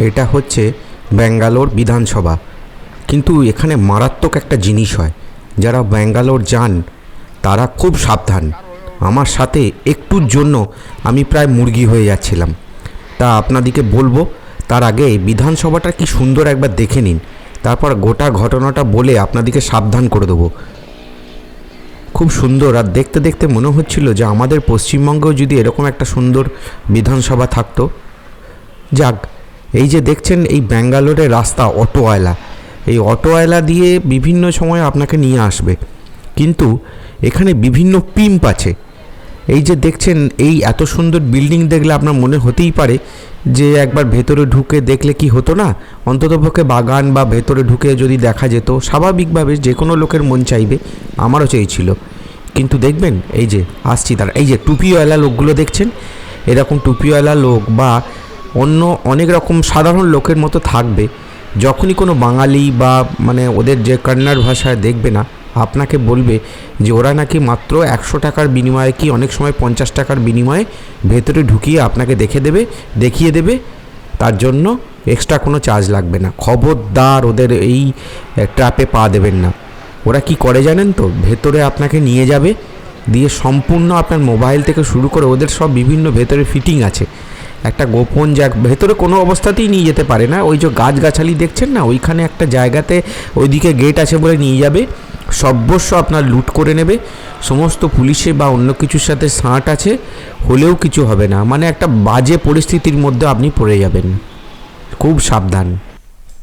এটা হচ্ছে ব্যাঙ্গালোর বিধানসভা। কিন্তু এখানে মারাত্মক একটা জিনিস হয়, যারা ব্যাঙ্গালোর যান তারা খুব সাবধান। আমার সাথে একটুর জন্য আমি প্রায় মুরগি হয়ে যাচ্ছিলাম। তা আপনাদেরকে বলবো, তার আগে বিধানসভাটা কি সুন্দর একবার দেখে নিন, তারপর গোটা ঘটনাটা বলে আপনাদেরকে সাবধান করে দেবো। খুব সুন্দর, আর দেখতে দেখতে মনে হচ্ছিল যে আমাদের পশ্চিমবঙ্গেও যদি এরকম একটা সুন্দর বিধানসভা থাকতো। যাক, এই যে দেখছেন এই ব্যাঙ্গালোরের রাস্তা, অটোওয়ালা, এই অটোওয়ালা দিয়ে বিভিন্ন সময় আপনাকে নিয়ে আসবে, কিন্তু এখানে বিভিন্ন পিম্প আছে। এই যে দেখছেন, এই এত সুন্দর বিল্ডিং দেখলে আপনার মনে হতেই পারে যে একবার ভেতরে ঢুকে দেখলে কি হতো না, অন্ততপক্ষে বাগান বা ভেতরে ঢুকে যদি দেখা যেত, স্বাভাবিকভাবে যে কোনো লোকের মন চাইবে, আমারও চেয়েছিল। কিন্তু দেখবেন এই যে আসছি, তারা এই যে টুপিওয়ালা লোকগুলো দেখছেন, এরকম টুপিওয়ালা লোক বা অন্য অনেক রকম সাধারণ লোকের মতো থাকবে। যখনই কোনো বাঙালি বা মানে ওদের যে কন্নড় ভাষায় দেখবে না, আপনাকে বলবে যে ওরা নাকি মাত্র 100 টাকার বিনিময়ে কি অনেক সময় 50 টাকার বিনিময়ে ভেতরে ঢুকিয়ে আপনাকে দেখিয়ে দেবে, তার জন্য এক্সট্রা কোনো চার্জ লাগবে না। খবরদার ওদের এই ট্র্যাপে পা দেবেন না। ওরা কি করে জানেন তো, ভেতরে আপনাকে নিয়ে যাবে, দিয়ে সম্পূর্ণ আপনার মোবাইল থেকে শুরু করে ওদের সব বিভিন্ন ভেতরে ফিটিং আছে, একটা গোপন জায়গা ভেতরে কোনো অবস্থাতেই নিয়ে যেতে পারে না। ওই যে গাছগাছালি দেখছেন না, ওইখানে একটা জায়গাতে ওইদিকে গেট আছে বলে নিয়ে যাবে, সর্বস্ব আপনার লুট করে নেবে। সমস্ত পুলিশে বা অন্য কিছুর সাথে সাঁট আছে, হলেও কিছু হবে না। মানে একটা বাজে পরিস্থিতির মধ্যে আপনি পড়ে যাবেন, খুব সাবধান।